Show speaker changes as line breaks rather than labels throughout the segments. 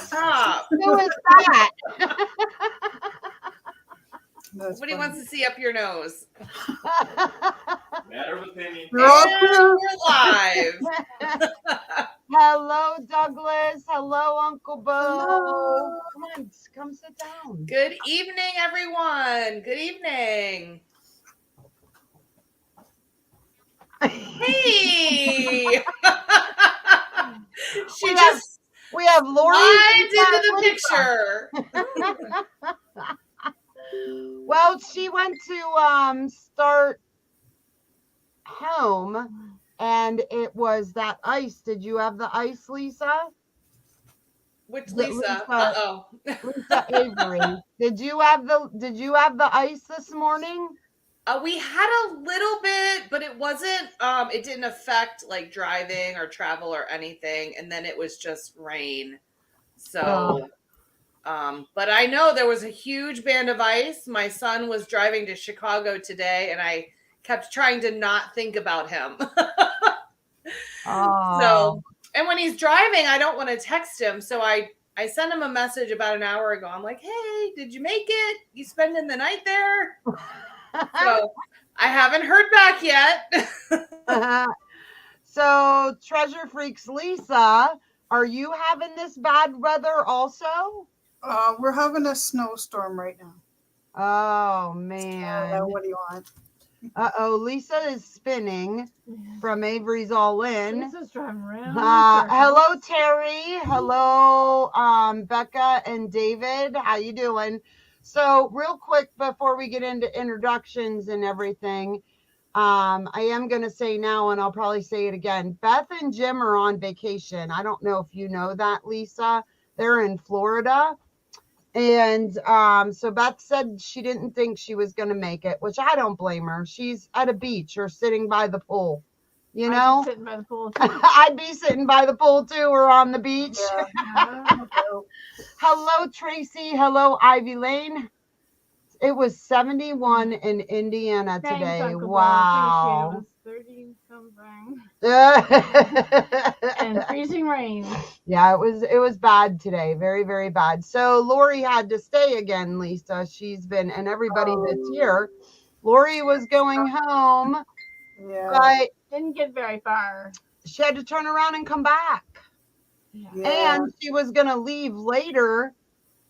Stop.
Who is that?
Nobody wants to see up your nose.
Matter of opinion.
And we're live.
Hello, Douglas. Hello, Uncle Bo.
Hello.
Come on, come sit down.
Good evening, everyone. Good evening. Hey.
We have Lori
slides into the picture.
Well, she went to start home, and it was that ice. Did you have the ice, Lisa?
Which Lisa? Uh-oh.
Lisa Avery. Did you have the ice this morning?
We had a little bit, but it wasn't it didn't affect like driving or travel or anything, and then it was just rain. So but I know there was a huge band of ice. My son was driving to Chicago today, and I kept trying to not think about him. So, and when he's driving, I don't want to text him. So I sent him a message about an hour ago. I'm like, hey, did you make it? You spending the night there? So I haven't heard back yet.
So Treasure Freaks Lisa, are you having this bad weather also?
We're having a snowstorm right now.
Oh man.
What do you want?
Lisa is spinning from Avery's All In.
Lisa's driving around.
Hello, Terry. Hello, Becca and David. How you doing? So real quick before we get into introductions and everything, I am going to say now, and I'll probably say it again, Beth and Jim are on vacation. I don't know if you know that, Lisa. They're in Florida. And so Beth said she didn't think she was going to make it, which I don't blame her. She's at a beach or sitting by the pool, you know?
Sitting by the pool too.
I'd be sitting by the pool too, or on the beach.
Yeah.
Hello, Tracy. Hello, Ivy Lane. It was 71 in Indiana today.
Uncle
Wow.
It was 30 something. And freezing rain.
Yeah, it was bad today. Very, very bad. So Lori had to stay again, Lisa. She's been, and everybody that's here. Lori was going home, but
didn't get very far.
she had to turn around and come back.
Yeah.
And she was going to leave later,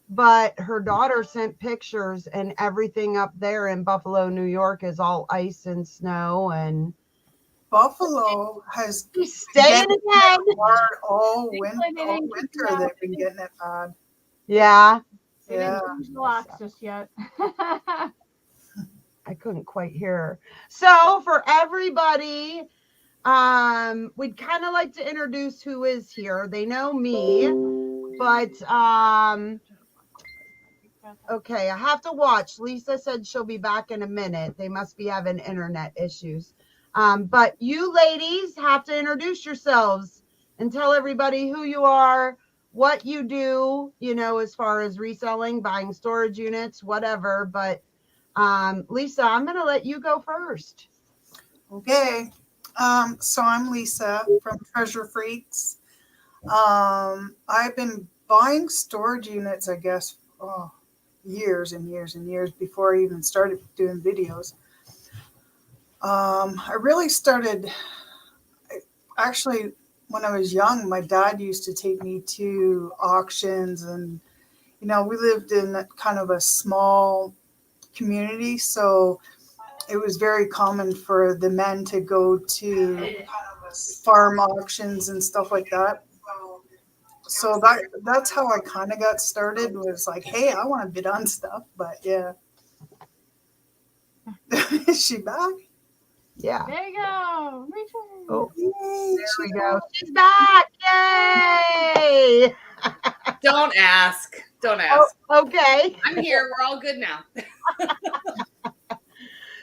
but her daughter sent pictures, and everything up there in Buffalo, New York is all ice and snow. And
Buffalo has
staying again
all winter. They've been getting it bad.
Yeah.
They didn't change the locks just yet.
I couldn't quite hear her. So for everybody, we'd kind of like to introduce who is here. They know me, but okay, I have to watch. Lisa said she'll be back in a minute. They must be having internet issues. But you ladies have to introduce yourselves and tell everybody who you are, what you do, you know, as far as reselling, buying storage units, whatever. But Lisa, I'm going to let you go first.
Okay. So I'm Lisa from Treasure Freaks. I've been buying storage units, I guess, years and years and years before I even started doing videos. I really started, actually, when I was young, my dad used to take me to auctions, and, you know, we lived in kind of a small community, so it was very common for the men to go to farm auctions and stuff like that. So that's how I kind of got started, was like, hey, I want to bid on stuff. But yeah. Is she back?
Yeah.
There you go.
Oh,
Yay,
there we go. She's back. Yay.
Don't ask. Don't ask.
Oh, okay.
I'm here. We're all good now.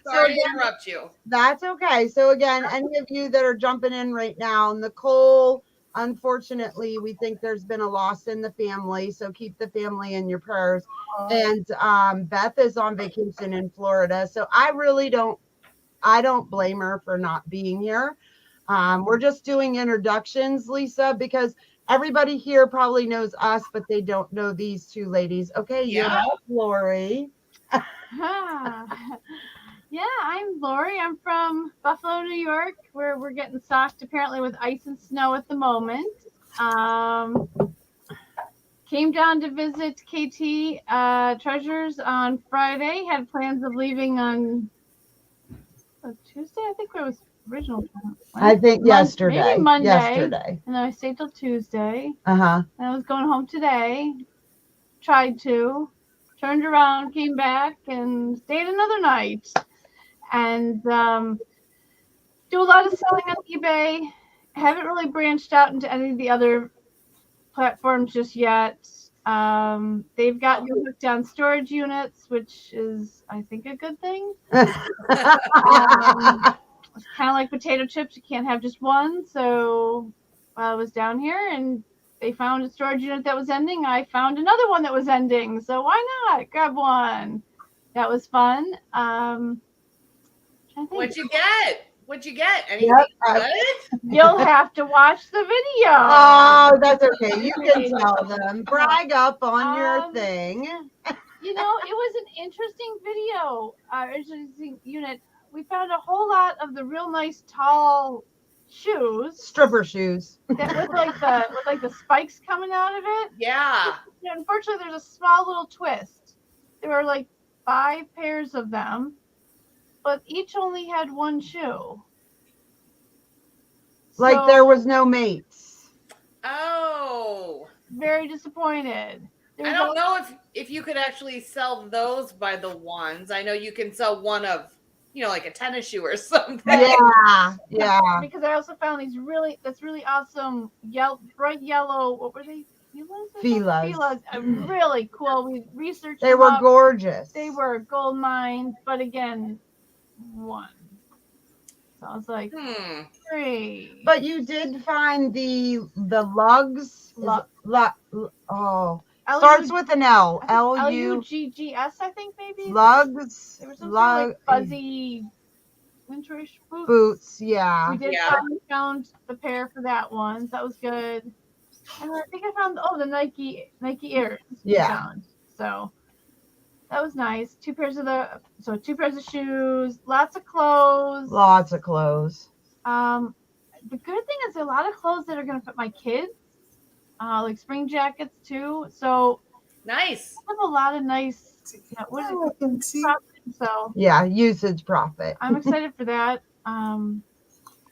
Sorry to interrupt you.
That's okay. So again, any of you that are jumping in right now, Nicole, unfortunately, we think there's been a loss in the family. So keep the family in your prayers. And Beth is on vacation in Florida. So I don't blame her for not being here. We're just doing introductions, Lisa, because everybody here probably knows us, but they don't know these two ladies. Okay, you're
Yeah.
up, Lori.
Yeah, I'm Lori. I'm from Buffalo, New York, where we're getting socked apparently with ice and snow at the moment. Came down to visit KT Treasures on Friday. Had plans of leaving on Tuesday. I think it was original.
I think yesterday.
Maybe Monday.
Yesterday.
And then I stayed till Tuesday.
Uh-huh.
And I was going home today. Tried to. Turned around, came back, and stayed another night. And do a lot of selling on eBay. Haven't really branched out into any of the other platforms just yet. They've got me hooked on storage units, which is, I think, a good thing. It's kind of like potato chips. You can't have just one. So while I was down here and they found a storage unit that was ending, I found another one that was ending. So why not grab one? That was fun.
What'd you get? What'd you get? Anything
Yep.
good?
You'll have to watch the video.
Oh, that's okay. You can tell them. Brag up on your thing.
You know, it was an interesting video, interesting unit. We found a whole lot of the real nice tall shoes
Stripper shoes.
that with like the spikes coming out of it.
Yeah.
Unfortunately, there's a small little twist. There were like 5 pairs of them, but each only had one shoe.
Like there was no mates.
Oh.
Very disappointed.
I don't know if you could actually sell those by the ones. I know you can sell one of, like a tennis shoe or something.
Yeah, yeah.
Because I also found these really awesome bright yellow. What were they?
Filas.
Filas. Really cool. We researched.
They were gorgeous.
They were gold mine, but again, one. So I was like, 3.
But you did find the lugs. Starts with an L.
Luggs, I think maybe.
Lugs.
There was some sort of like fuzzy winterish
boots. Yeah.
We did found the pair for that one. That was good. And I think I found the Nike Airs.
Yeah.
So that was nice. 2 pairs of shoes, lots of clothes.
Lots of clothes.
The good thing is a lot of clothes that are going to fit my kids, like spring jackets too. So
nice.
I have a lot of nice. So
yeah, usage profit.
I'm excited for that. So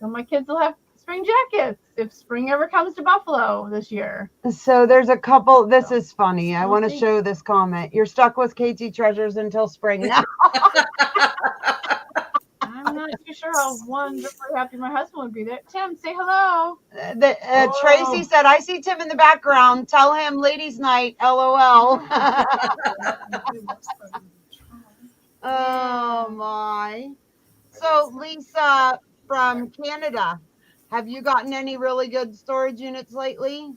my kids will have spring jackets if spring ever comes to Buffalo this year.
So there's a couple. This is funny. I want to show this comment. You're stuck with KT Treasures until spring now.
I'm not too sure how wonderfully happy my husband would be there. Tim, say hello.
Tracy said, I see Tim in the background. Tell him ladies' night. LOL. Oh, my. So, Lisa from Canada, have you gotten any really good storage units lately?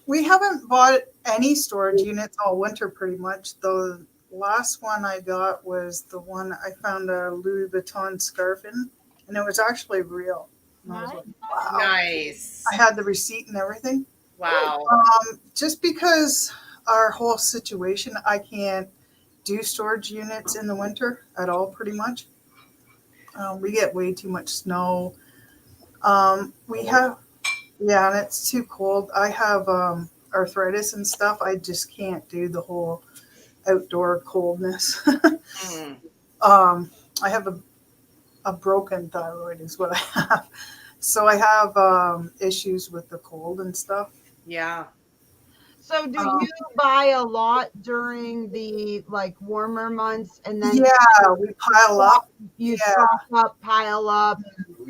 We haven't bought any storage units all winter pretty much. The last one I got was the one I found a Louis Vuitton scarf in, and it was actually real. And I was like, wow.
Nice.
I had the receipt and everything.
Wow.
Just because our whole situation, I can't do storage units in the winter at all, pretty much. We get way too much snow. And it's too cold. I have arthritis and stuff. I just can't do the whole outdoor coldness. I have a broken thyroid is what I have. So I have issues with the cold and stuff.
Yeah.
So do you buy a lot during the warmer months and then
we pile up?
You stock up, pile up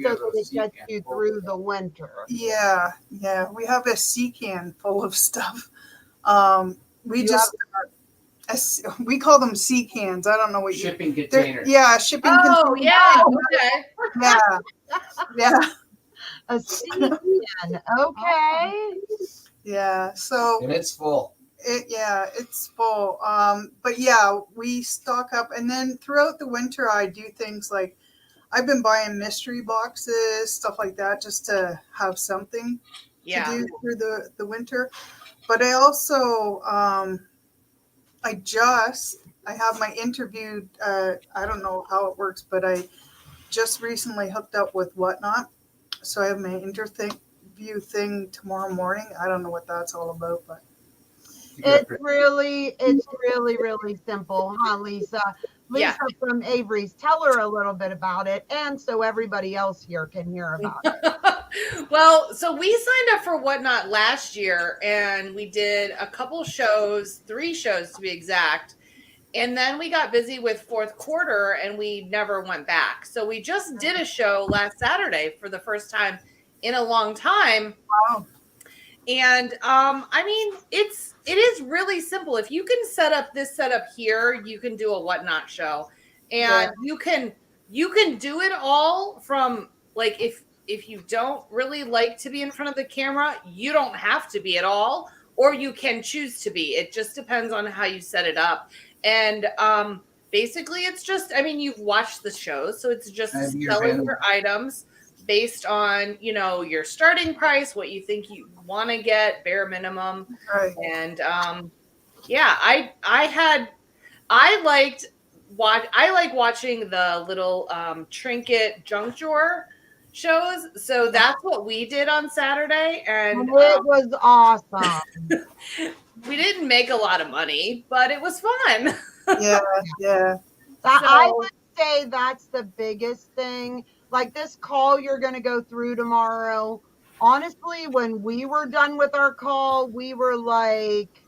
so that it gets you through the winter.
Yeah. We have a sea can full of stuff. We call them sea cans. I don't know what
shipping containers.
Shipping
containers.
Oh,
yeah. Okay.
Yeah.
A sea can. Okay.
Yeah. So.
And it's full.
It's full. But we stock up, and then throughout the winter, I do things like I've been buying mystery boxes, stuff like that, just to have something to do through the winter. But I also, I have my interview. I don't know how it works, but I just recently hooked up with Whatnot. So I have my interview thing tomorrow morning. I don't know what that's all about, but
it's really simple, huh, Lisa? Lisa from Avery's. Tell her a little bit about it, and so everybody else here can hear about it.
Well, so we signed up for Whatnot last year, and we did a couple shows, 3 shows to be exact. And then we got busy with fourth quarter and we never went back. So we just did a show last Saturday for the first time in a long time.
wow.
And I mean, it is really simple. If you can set up this setup here, you can do a Whatnot show. And you can do it all from, like, if you don't really like to be in front of the camera, you don't have to be at all, or you can choose to be. It just depends on how you set it up. And basically it's just, I mean, you've watched the show, so it's just selling your items based on, you know, your starting price, what you think you want to get, bare minimum.
Right.
And yeah, I like watching the little trinket junk drawer shows. So that's what we did on Saturday, and
it was awesome.
we didn't make a lot of money, but it was fun.
Yeah.
I would say that's the biggest thing. Like this call you're going to go through tomorrow. Honestly, when we were done with our call, we were like,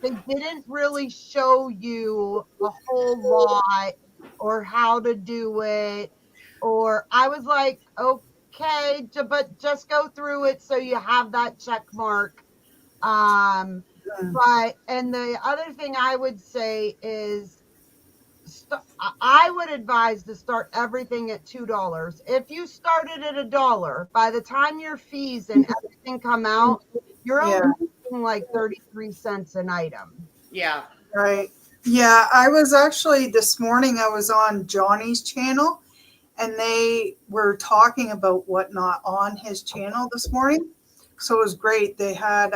they didn't really show you a whole lot or how to do it. Or I was like, okay, but just go through it so you have that check mark. But, and the other thing I would say is, I would advise to start everything at $2. If you started at $1, by the time your fees and everything come out, you're only making like 33 cents an item.
Yeah.
Right. Yeah. I was actually this morning, I was on Johnny's channel and they were talking about Whatnot on his channel this morning. So it was great. They had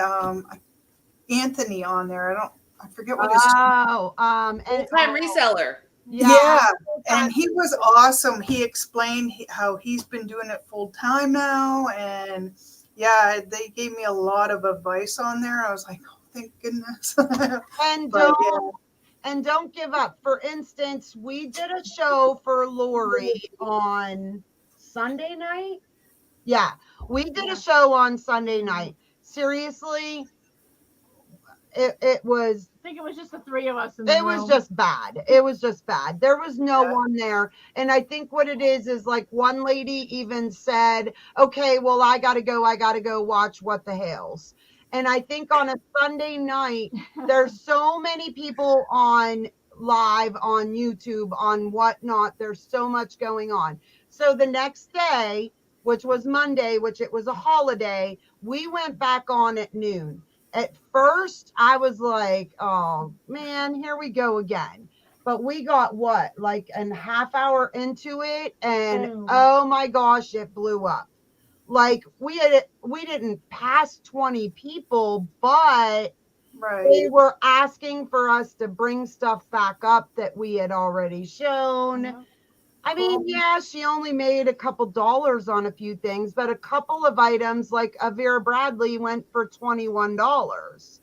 Anthony on there. I forget what his
Full-time reseller.
Yeah. And he was awesome. He explained how he's been doing it full time now. And yeah, they gave me a lot of advice on there. I was like, oh, thank goodness.
And don't give up. For instance, we did a show for Lori on Sunday night. Yeah, we did a show on Sunday night. Seriously, it was,
I think it was just the 3 of us.
It was just bad. It was just bad. There was no one there. And I think what it is like one lady even said, okay, well, I got to go watch What the Hells. And I think on a Sunday night, there's so many people on live on YouTube, on Whatnot. There's so much going on. So the next day, which was Monday, which it was a holiday, we went back on at noon. At first, I was like, oh, man, here we go again. But we got like a half hour into it. And oh my gosh, it blew up. Like we didn't pass 20 people, but they were asking for us to bring stuff back up that we had already shown. Yeah. I mean, yeah, she only made a couple dollars on a few things, but a couple of items like a Vera Bradley went for $21.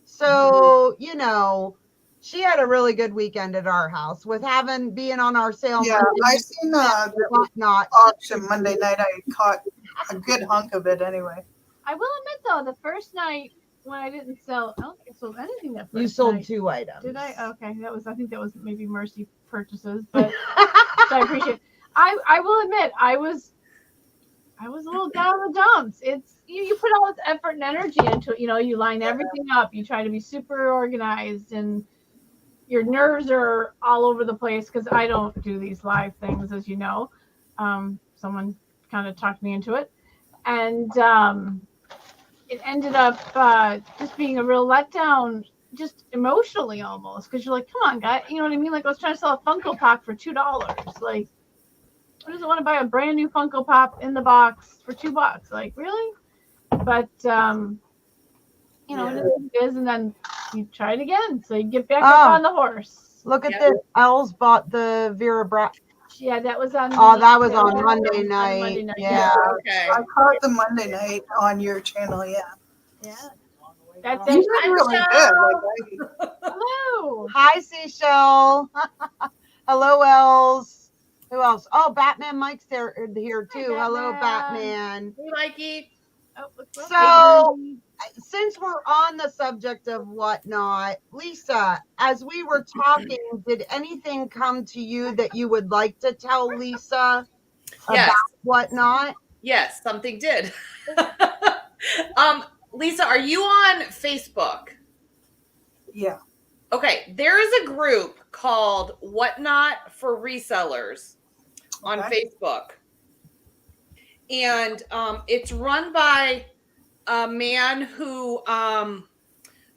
So, you know, she had a really good weekend at our house with being on our sale.
Yeah, I seen the Whatnot auction Monday night. I caught a good hunk of it anyway.
I will admit though, the first night when I didn't sell, I don't think I sold anything that first night.
You sold 2 items.
Did I? Okay, I think that was maybe Mercy purchases, but so I appreciate it. I will admit I was a little down in the dumps. It's you put all this effort and energy into it. You know, you line everything up. You try to be super organized, and your nerves are all over the place because I don't do these live things, as you know. Someone kind of talked me into it, and it ended up just being a real letdown, just emotionally almost, because you're like, come on, guy, you know what I mean? Like I was trying to sell a Funko Pop for $2, like. Who doesn't want to buy a brand new Funko Pop in the box for $2? Like, really? But you know,
Yeah.
it is what it is, and then you try it again. So you get back
Oh.
up on the horse.
Look at
Yeah.
this. Els bought the Vera Bra.
Yeah, that was on.
Oh, that was
that
on Monday
on
night.
Monday night.
Yeah.
Okay.
I caught the Monday night on your channel. Yeah,
Yeah. That's
you
it.
did really good. Like,
Hello.
Hi, Seashell. Hello, Els. Who else? Oh, Batman Mike's here too.
Hi,
Hello,
Batman.
Batman.
Hey, Mikey.
Oh, what's
So, since we're on the subject of whatnot, Lisa, as we were talking, did anything come to you that you would like to tell Lisa
Yes.
about whatnot?
Yes, something did. Lisa, are you on Facebook?
yeah.
Okay, there is a group called Whatnot for Resellers on
Okay.
Facebook. And it's run by a man who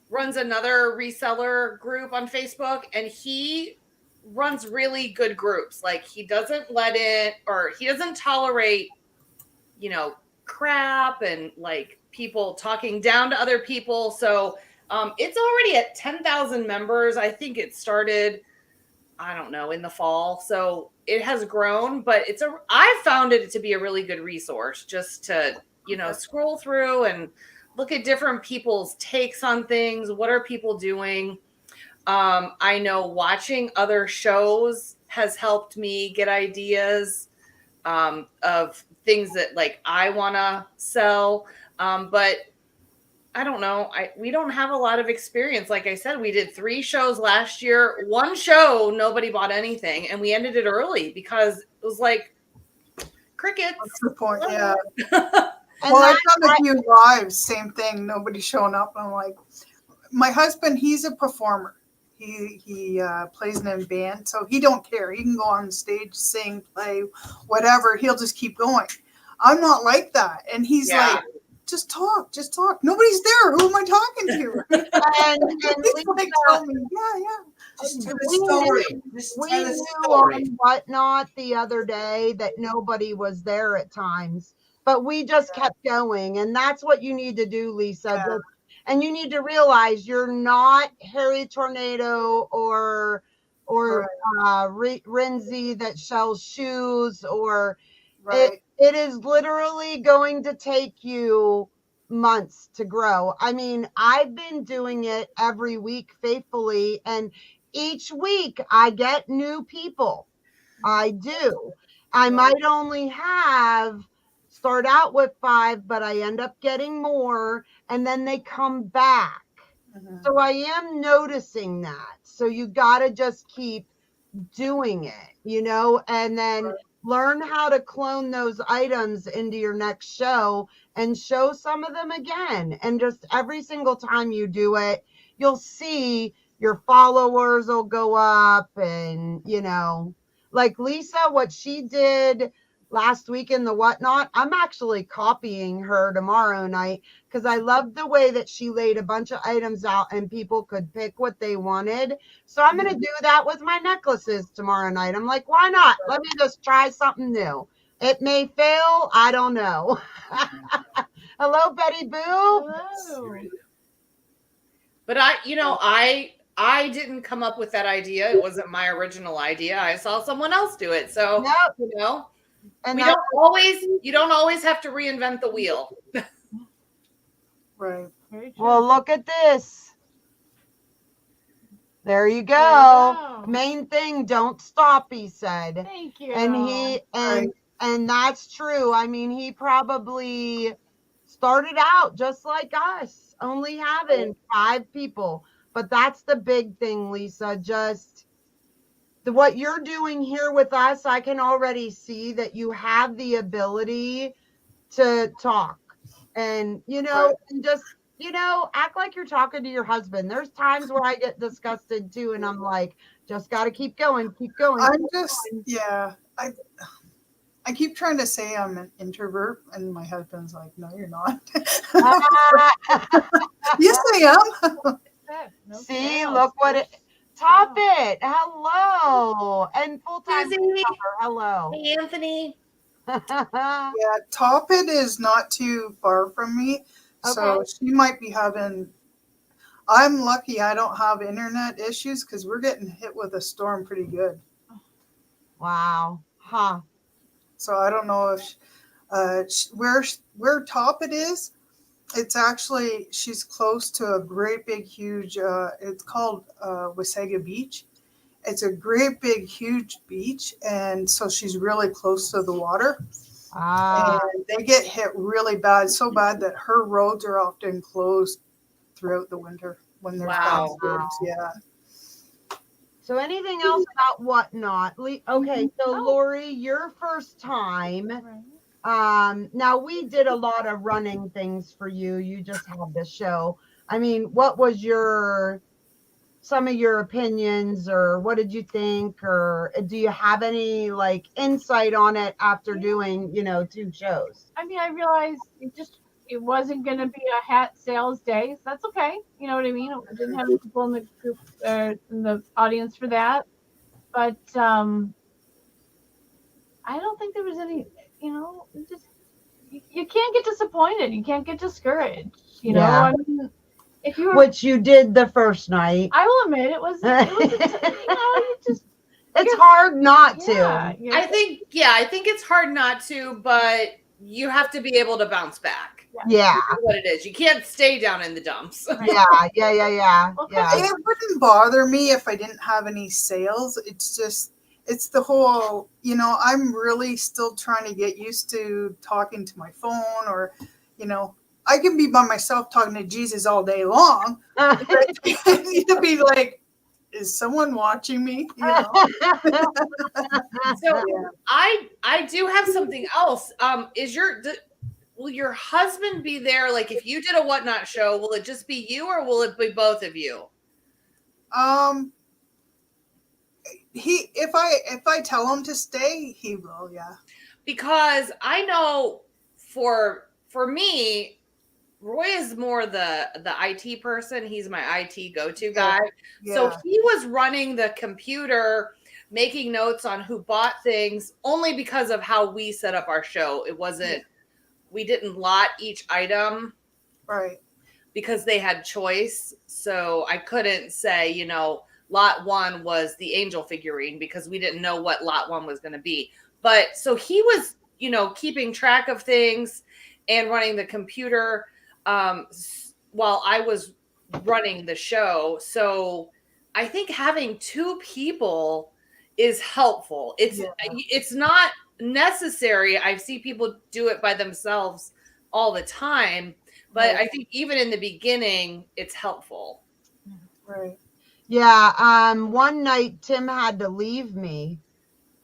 runs another reseller group on Facebook, and he runs really good groups. Like, he doesn't let it, or he doesn't tolerate, you know, crap and like people talking down to other people. So it's already at 10,000 members. I think it started, I don't know, in the fall. So it has grown, but I found it to be a really good resource just to, you know, scroll through and look at different people's takes on things. What are people doing? I know watching other shows has helped me get ideas of things that like I want to sell. But I don't know. We don't have a lot of experience. Like I said, we did 3 shows last year. 1 show, nobody bought anything, and we ended it early because it was like crickets.
That's the point. Yeah.
And
Well, I've
that-
done a few lives. Same thing. Nobody's showing up. I'm like, my husband. He's a performer. He plays in a band, so he don't care. He can go on stage, sing, play, whatever. He'll just keep going. I'm not like that, and he's
Yeah.
like, just talk. Nobody's there. Who am I talking to?
and
He's like, tell me, yeah.
Just tell
we
the story.
knew,
Just
we
tell the
knew
story.
on whatnot the other day that nobody was there at times, but we just kept going, and that's what you need to do, Lisa.
Yeah.
And you need to realize you're not Harry Tornado or Renzi that sells shoes, or
Right.
it is literally going to take you months to grow. I mean, I've been doing it every week faithfully, and each week I get new people. I do. I might only start out with 5, but I end up getting more, and then they come back.
Mhm.
So I am noticing that. So you got to just keep doing it, you know, and then learn how to clone those items into your next show and show some of them again. And just every single time you do it, you'll see your followers will go up, and, you know, like Lisa, what she did last week in the whatnot, I'm actually copying her tomorrow night because I loved the way that she laid a bunch of items out and people could pick what they wanted. So I'm going to do that with my necklaces tomorrow night. I'm like, why not? Let me just try something new. It may fail. I don't know. Hello, Betty Boo.
Hello.
But I didn't come up with that idea. It wasn't my original idea. I saw someone else do it. So,
Nope.
you know,
And
you don't always have to reinvent the wheel.
Right.
Very true.
well, look at this. There you go.
Wow.
Main thing, don't stop, he said.
Thank you.
And that's true. I mean, he probably started out just like us, only having 5 people. But that's the big thing, Lisa. Just what you're doing here with us, I can already see that you have the ability to talk and, you know, and just, you know, act like you're talking to your husband. There's times where I get disgusted too, and I'm like, just got to keep going.
I'm just, yeah. I keep trying to say I'm an introvert, and my husband's like, no, you're not. Yes, I am.
No
See,
fails.
look what it. Top It. Hello. And full-time
Susie.
reseller. Hello.
Hey, Anthony.
Yeah, Top It is not too far from me. So
Okay.
she might be having. I'm lucky I don't have internet issues because we're getting hit with a storm pretty good.
Wow. Huh.
So I don't know if where Top It is. It's actually she's close to a great big huge. It's called Wasaga Beach. It's a great big huge beach, and so she's really close to the water.
Ah.
And they get hit really bad, so bad that her roads are often closed throughout the winter when there's bad
Wow.
storms. Yeah.
So anything else about Whatnot? Okay, so
Oh.
Lori, your first time.
Right.
Now we did a lot of running things for you. You just had the show. I mean, what was some of your opinions, or what did you think, or do you have any like insight on it after doing, 2 shows?
I mean, I realized it wasn't going to be a hat sales day. So that's okay. You know what I mean? I didn't have any people in the group in the audience for that. But I don't think there was any, just you can't get disappointed. You can't get discouraged.
Yeah.
I mean, if you were,
Which you did the first night.
I will admit it was you just
It's hard not to.
yeah,
I think it's hard not to, but you have to be able to bounce back.
Yeah.
That's what it is. You can't stay down in the dumps.
Yeah.
Well,
Yeah.
It wouldn't bother me if I didn't have any sales. It's the whole, I'm really still trying to get used to talking to my phone or, I can be by myself talking to Jesus all day long. But I need to be like, is someone watching me?
So
Yeah.
I do have something else. Will your husband be there? Like if you did a Whatnot show, will it just be you or will it be both of you?
If I tell him to stay, he will, yeah.
Because I know for me, Roy is more the IT person. He's my IT go-to guy.
Yeah.
So he was running the computer, making notes on who bought things only because of how we set up our show. It wasn't, we didn't lot each item.
Right.
Because they had choice. So I couldn't say, lot 1 was the angel figurine because we didn't know what lot 1 was going to be. But so he was, keeping track of things and running the computer while I was running the show. So I think having 2 people is helpful. It's not necessary. I see people do it by themselves all the time, but I think even in the beginning, it's helpful.
Right.
Yeah. One night Tim had to leave me.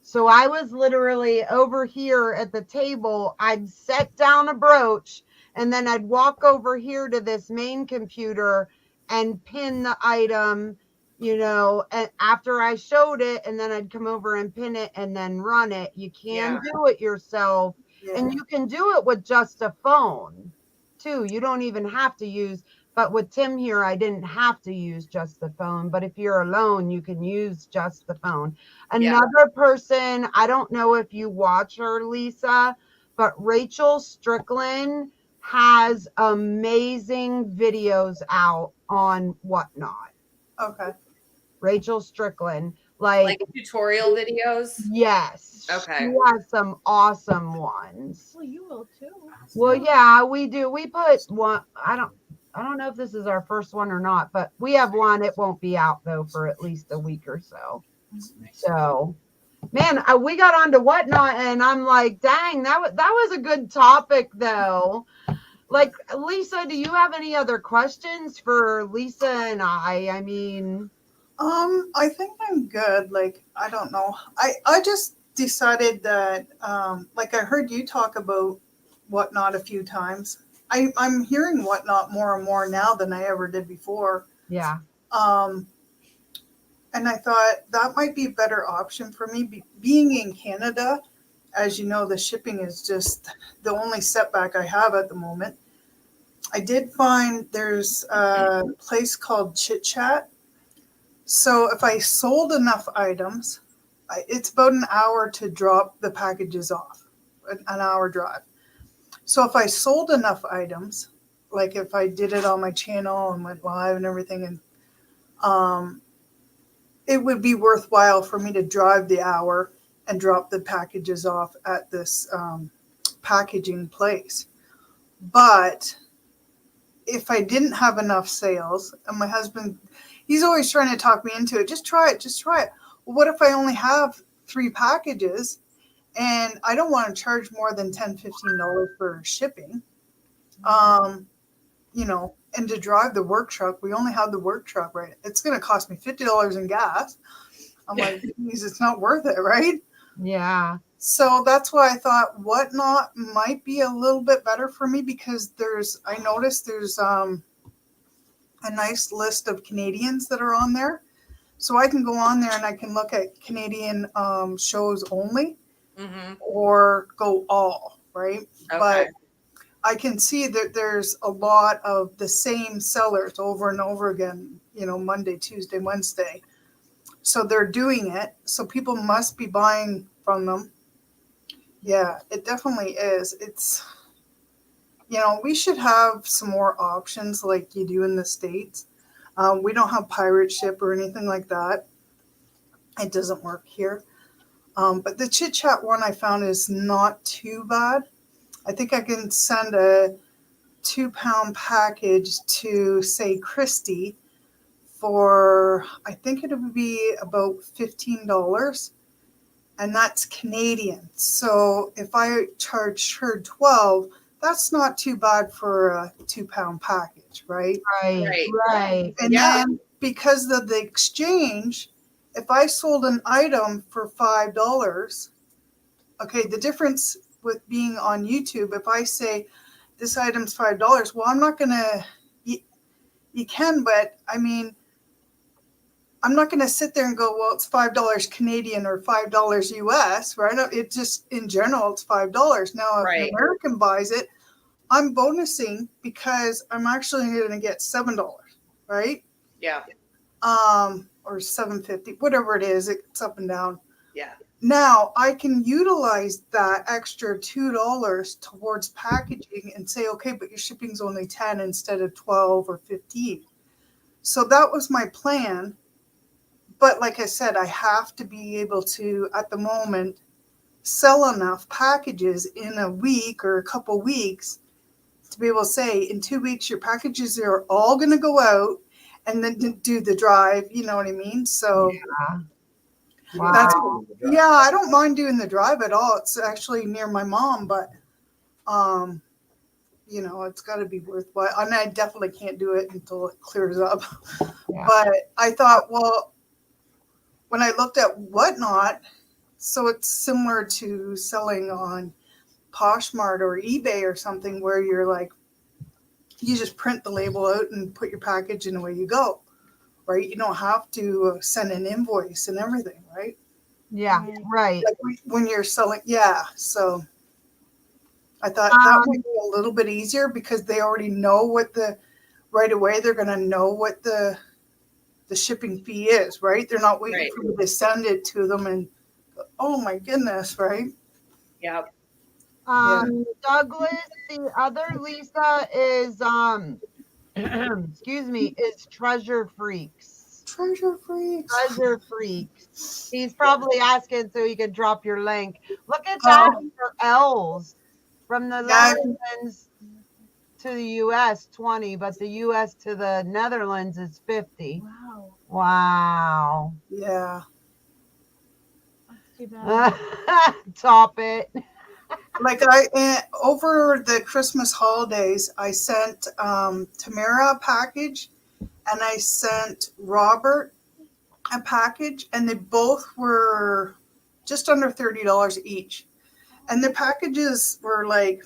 So I was literally over here at the table. I'd set down a brooch and then I'd walk over here to this main computer and pin the item, and after I showed it, and then I'd come over and pin it and then run it. You can do it yourself.
Yeah.
And you can do it with just a phone too. You don't even have to use, but with Tim here, I didn't have to use just the phone. But if you're alone, you can use just the phone. Another person, I don't know if you watch her, Lisa, but Rachel Strickland has amazing videos out on Whatnot.
Okay.
Rachel Strickland.
Like tutorial videos?
Yes.
Okay.
She has some awesome ones.
Well, you will too.
Well, yeah, we do. We put one. I don't know if this is our first one or not, but we have one. It won't be out though for at least a week or so. So, man, we got onto Whatnot, and I'm like, dang, that was a good topic though. Like, Lisa, do you have any other questions for Lisa and I? I mean,
I think I'm good. Like, I don't know. I just decided that, like I heard you talk about Whatnot a few times. I'm hearing Whatnot more and more now than I ever did before.
yeah.
And I thought that might be a better option for me. Being in Canada, as you know, the shipping is just the only setback I have at the moment. I did find there's a place called Chit Chat. So if I sold enough items, it's about an hour to drop the packages off, an hour drive. So if I sold enough items, like if I did it on my channel and went live and everything, and it would be worthwhile for me to drive the hour and drop the packages off at this packaging place. But if I didn't have enough sales, and my husband, he's always trying to talk me into it, just try it. Well, what if I only have 3 packages and I don't want to charge more than $10, $15 for shipping? You know, and to drive the work truck, we only have the work truck, right? It's going to cost me $50 in gas. I'm like, geez, it's not worth it, right?
Yeah.
So that's why I thought Whatnot might be a little bit better for me, because I noticed there's a nice list of Canadians that are on there. So I can go on there and I can look at Canadian shows only, or go all, right?
Okay.
But I can see that there's a lot of the same sellers over and over again, you know, Monday, Tuesday, Wednesday. So they're doing it. So people must be buying from them. Yeah, it definitely is. It's, you know, we should have some more options like you do in the States. We don't have pirate ship or anything like that. It doesn't work here. But the Chit Chat one I found is not too bad. I think I can send a 2-pound package to, say, Christy for, I think it would be about $15. And that's Canadian. So if I charge her 12, that's not too bad for a 2-pound package, right?
Right.
And then because of the exchange, if I sold an item for $5, okay, the difference with being on YouTube, if I say this item's $5, well, I'm not going to, you can, but I mean, I'm not going to sit there and go, well, it's $5 Canadian or $5 US, right? It just, in general, it's $5. Now, if an American buys it, I'm bonusing because I'm actually going to get $7, right?
Yeah.
Or $7.50, whatever it is, it's up and down.
Yeah.
Now I can utilize that extra $2 towards packaging and say, okay, but your shipping's only 10 instead of 12 or 15. So that was my plan. But like I said, I have to be able to, at the moment, sell enough packages in a week or a couple weeks to be able to say, in 2 weeks, your packages are all going to go out, and then do the drive. You know what I mean? So that's, I don't mind doing the drive at all. It's actually near my mom, but you know, it's got to be worthwhile. And I definitely can't do it until it clears up. But I thought, well, when I looked at Whatnot, so it's similar to selling on Poshmark or eBay or something, where you're like, you just print the label out and put your package and away you go, right? You don't have to send an invoice and everything, right?
Yeah, right.
Like when you're selling, so I thought that would be a little bit easier, because they already know right away they're going to know what the shipping fee is, right? They're not waiting for me to send it to them and, oh my goodness, right?
Yeah.
Douglas, the other Lisa is excuse me, is Treasure Freaks.
Treasure Freaks.
He's probably asking so he can drop your link. Look at that for L's from the Netherlands to the US 20, but the US to the Netherlands is 50. Wow.
Yeah.
That's too bad.
Top it.
Like over the Christmas holidays, I sent Tamara a package, and I sent Robert a package, and they both were just under $30 each. And the packages were like,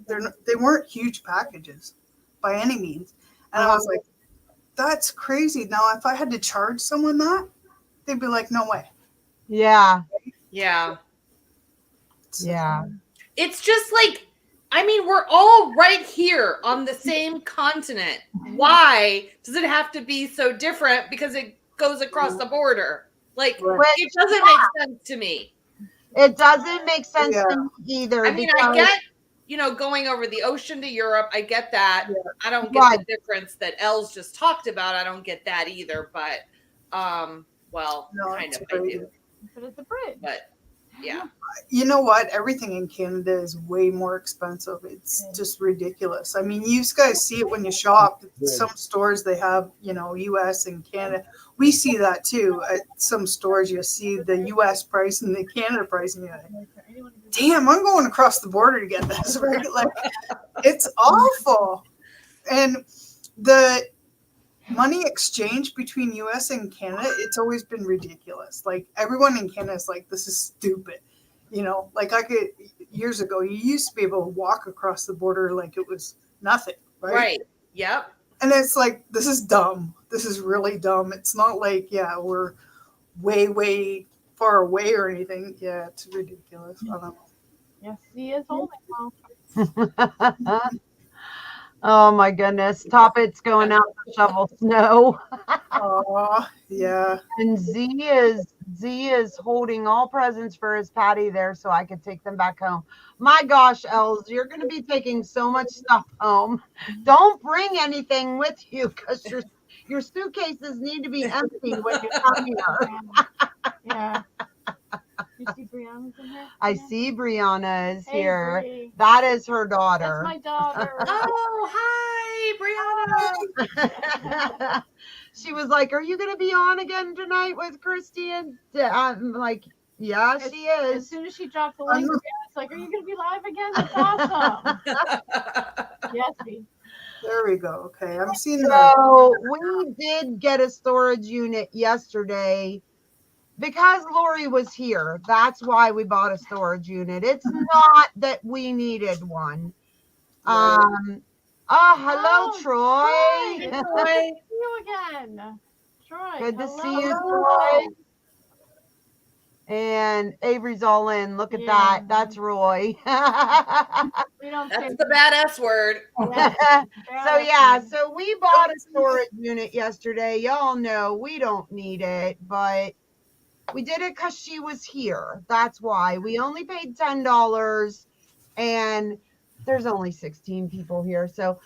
they weren't huge packages by any means. And I was like, that's crazy. Now, if I had to charge someone that, they'd be like, no way.
Yeah.
Yeah.
Yeah.
It's just like, I mean, we're all right here on the same continent. Why does it have to be so different? Because goes across the border. Like,
Right.
it doesn't make sense to me.
It doesn't make sense
Yeah.
to me either.
I mean, I
because-
get, going over the ocean to Europe. I get that.
Yeah.
I don't get
Right.
the difference that Els just talked about. I don't get that either. But, well,
No,
kind
it's
of, I
great.
do.
But it's a bridge.
But yeah,
You know what? Everything in Canada is way more expensive. It's just ridiculous. I mean, you guys see it when you shop. Some stores they have, US and Canada. We see that too. At some stores, you see the US price and the Canada price, and you're like, damn, I'm going across the border to get this. Right? Like, it's awful. And the money exchange between US and Canada, it's always been ridiculous. Like, everyone in Canada is like, this is stupid. Like, years ago, you used to be able to walk across the border like it was nothing, right?
right. Yep.
And it's like, this is dumb. This is really dumb. It's not like, yeah, we're way, way far away or anything. Yeah, it's ridiculous. I don't know.
Yes, he is holding well.
Oh my goodness. Toppet's going out to shovel snow.
Oh, yeah.
And Z is holding all presents for his patty there so I could take them back home. My gosh, Els, you're going to be taking so much stuff home. Don't bring anything with you because your suitcases need to be empty when you come here.
Yeah. You see Brianna's in here?
I see Brianna is
Hey,
here.
Bri.
That is her
That's
daughter.
my daughter.
Oh, hi, Brianna.
She was like, "Are you going to be on again tonight with Christy?" And I'm like, "Yeah, she
As
is."
soon as she dropped the link, Brianna's like, "Are you going to be live again? That's awesome." Yes, B.
There we go. Okay. I'm seeing the.
So we did get a storage unit yesterday because Lori was here. That's why we bought a storage unit. It's not that we needed one.
Right.
Hello,
Oh,
Troy.
Troy.
Boy.
See you again. Troy.
Good to
hello.
see you, Troy. And Avery's all in. Look at
Yeah.
that. That's Roy.
We don't say
That's the badass word.
So yeah, so we bought a storage unit yesterday. Y'all know we don't need it, but we did it because she was here. That's why. We only paid $10 and there's only 16 people here. So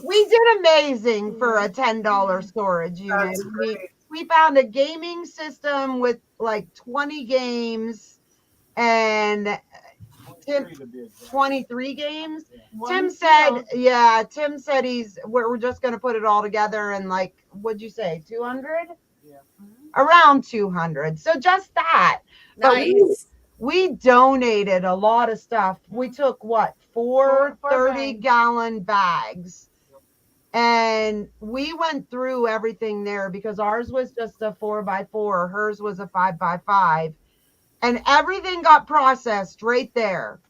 we did amazing for a $10 storage unit.
That's great.
We found a gaming system with like 20 games and 23 games. Tim said we're just going to put it all together and like, what'd you say, 200?
Yeah.
Around 200. So just that. But
Nice.
we donated a lot of stuff. We took what? Four
Four
30-gallon bags. And we went through everything there because ours was just a 4x4. Hers was a 5x5. And everything got processed right there.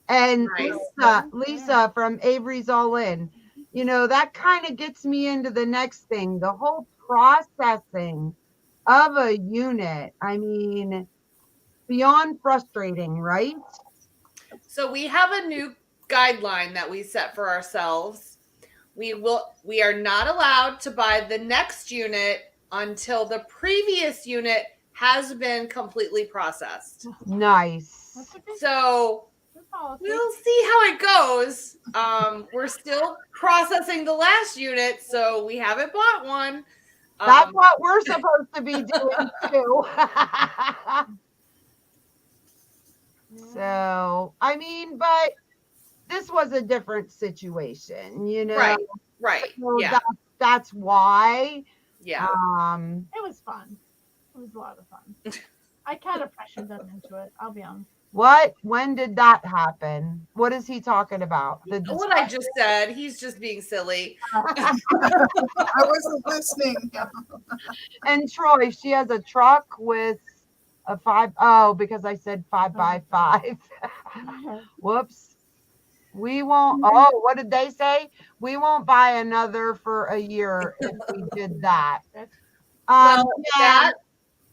And
Nice.
Lisa from Avery's All In, that kind of gets me into the next thing, the whole processing of a unit. I mean, beyond frustrating, right?
So we have a new guideline that we set for ourselves. We are not allowed to buy the next unit until the previous unit has been completely processed.
Nice.
That's a good
So
policy.
we'll see how it goes. We're still processing the last unit, so we haven't bought one.
That's what we're supposed to be doing too. So, I mean, but this was a different situation,
Right.
So
Yeah.
that's why.
Yeah.
It was fun. It was a lot of fun. I kind of pressured them into it. I'll be honest.
When did that happen? What is he talking about?
What I just said, he's just being silly.
I wasn't listening.
And Troy, she has a truck with a 5. Because I said 5x5. Whoops. We won't. Oh, what did they say? We won't buy another for a year if we did that.
Well,
Yeah.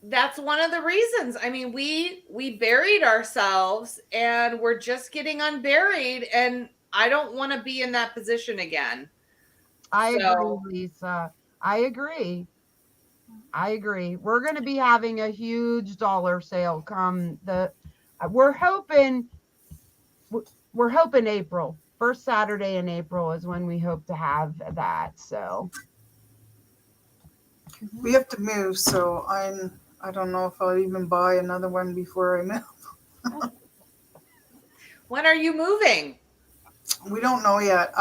that's one of the reasons. I mean, we buried ourselves and we're just getting unburied, and I don't want to be in that position again.
I
So-
agree, Lisa. I agree. I agree. We're going to be having a huge dollar sale come we're hoping we're hoping April. First Saturday in April is when we hope to have that. So
We have to move, so I don't know if I'll even buy another one before I move.
When are you moving?
We don't know yet.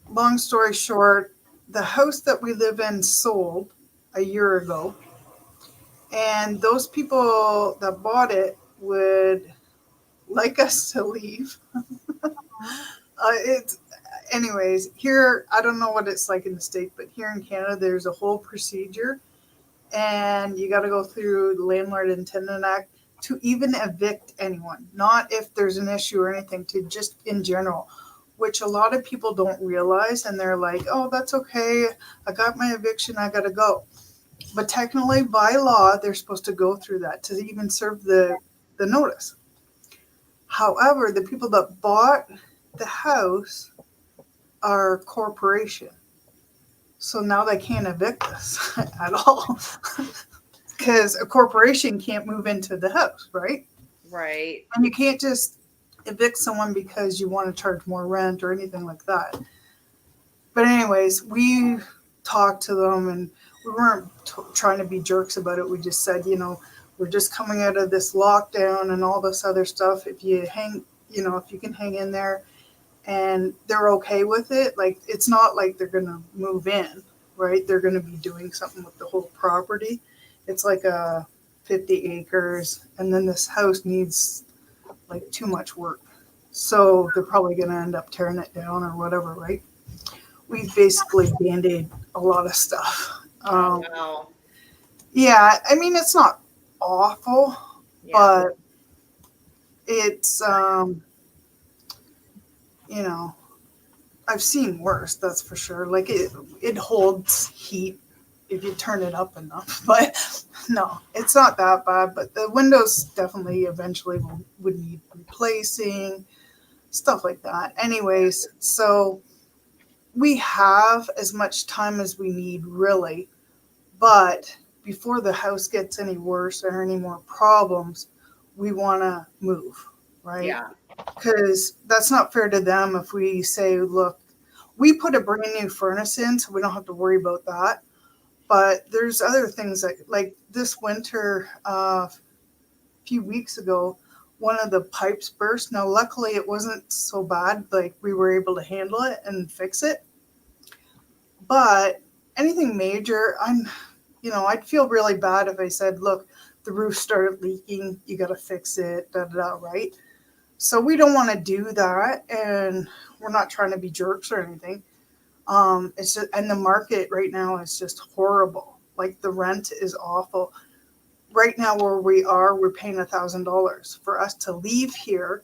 Long story short, the house that we live in sold a year ago, and those people that bought it would like us to leave. It's anyways here. I don't know what it's like in the States, but here in Canada, there's a whole procedure, and you got to go through the Landlord and Tenant Act to even evict anyone. Not if there's an issue or anything, to just in general, which a lot of people don't realize, and they're like, "Oh, that's okay. I got my eviction. I got to go." But technically, by law, they're supposed to go through that to even serve the notice. However, the people that bought the house are a corporation. So now they can't evict us at all because a corporation can't move into the house, right?
Right.
And you can't just evict someone because you want to charge more rent or anything like that. But anyways, we talked to them, and we weren't trying to be jerks about it. We just said, we're just coming out of this lockdown and all this other stuff. If you if you can hang in there, and they're okay with it, like, it's not like they're going to move in, right? They're going to be doing something with the whole property. It's like 50 acres, and then this house needs like too much work. So they're probably going to end up tearing it down or whatever, right? We basically band-aid a lot of stuff.
Wow.
Yeah, I mean, it's not awful,
Yeah.
but it's, I've seen worse, that's for sure. Like, it holds heat if you turn it up enough, but no, it's not that bad. But the windows definitely eventually would need replacing, stuff like that. Anyways, so we have as much time as we need, really, but before the house gets any worse or any more problems, we want to move, right?
Yeah.
Because that's not fair to them if we say, look, we put a brand new furnace in, so we don't have to worry about that. But there's other things like this winter, a few weeks ago, one of the pipes burst. Now, luckily, it wasn't so bad. Like, we were able to handle it and fix it. But anything major, I'd feel really bad if I said, look, the roof started leaking. You got to fix it, right? So we don't want to do that, and we're not trying to be jerks or anything. It's just, and the market right now is just horrible. Like, the rent is awful. Right now where we are, we're paying $1,000 for us to leave here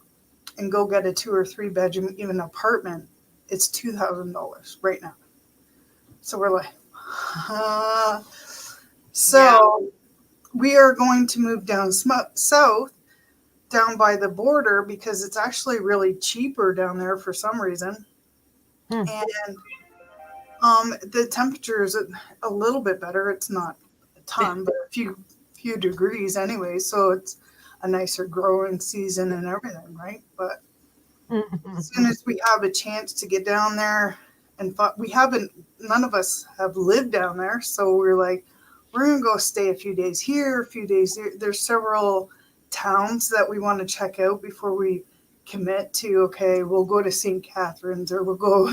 and go get a 2 or 3 bedroom, even apartment. It's $2,000 right now. So we're like, so we are going to move down south, down by the border, because it's actually really cheaper down there for some reason. And the temperature is a little bit better. It's not a ton, but a few degrees anyway. So it's a nicer growing season and everything, right? But as soon as we have a chance to get down there, and none of us have lived down there. So we're like, we're going to go stay a few days here, a few days there. There's several towns that we want to check out before we commit to, okay, we'll go to St. Catharines, or we'll go,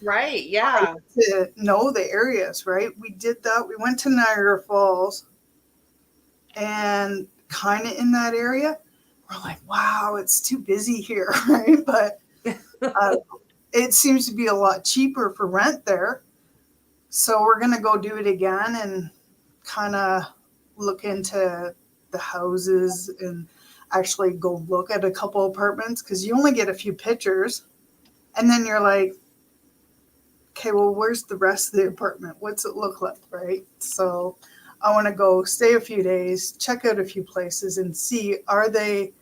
Right. Yeah.
to know the areas, right? We did that. We went to Niagara Falls, and kind of in that area, we're like, wow, it's too busy here, right? But it seems to be a lot cheaper for rent there. So we're going to go do it again and kind of look into the houses and actually go look at a couple apartments, because you only get a few pictures, and then you're like, okay, well, where's the rest of the apartment? What's it look like, right? So I want to go stay a few days, check out a few places, and see, are they,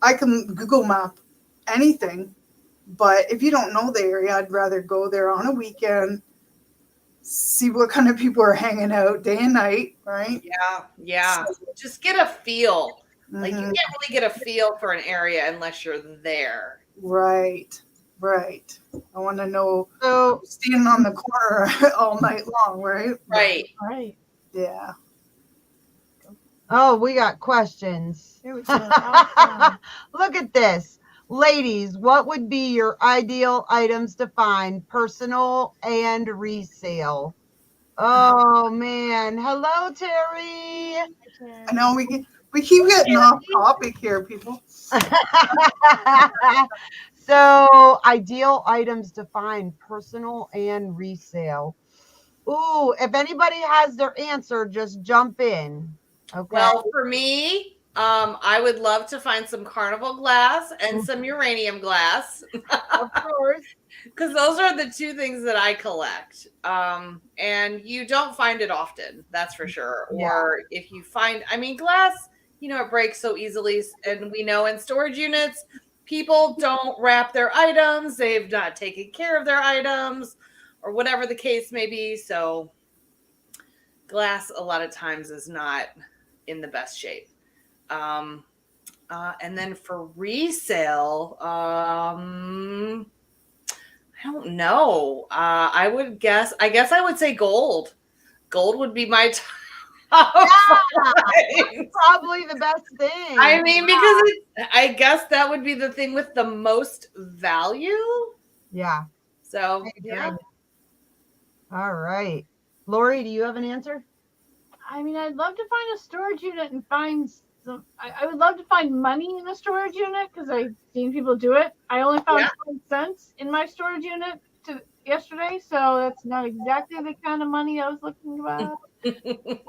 I can Google map anything, but if you don't know the area, I'd rather go there on a weekend, see what kind of people are hanging out day and night, right?
Yeah.
So,
Just get a feel. Like you
mhm,
can't really get a feel for an area unless you're there.
right, right. I want to know
So,
who's standing on the corner all night long, right?
Right.
Right.
Yeah.
oh, we got questions.
Here we go. Awesome.
Look at this. Ladies, what would be your ideal items to find, personal and resale? Oh man. Hello, Terry.
I know we keep getting off topic here, people.
So, ideal items to find, personal and resale. Ooh, if anybody has their answer, just jump in. Okay.
Well, for me, I would love to find some carnival glass and some uranium glass
Of course.
because those are the two things that I collect. And you don't find it often, that's for sure.
Yeah.
Or if you find, I mean, glass, it breaks so easily. And we know in storage units, people don't wrap their items, they've not taken care of their items, or whatever the case may be. So, glass a lot of times is not in the best shape. And then for resale, I don't know. I guess I would say gold. Gold would be my top find.
Probably the best thing.
I mean, because I guess that would be the thing with the most value.
Yeah.
So,
I agree.
yeah.
All right. Lori, do you have an answer?
I mean, I'd love to find a storage unit and find some. I would love to find money in a storage unit because I've seen people do it. I only found 20 cents in my storage unit yesterday, so that's not exactly the kind of money I was looking about. I think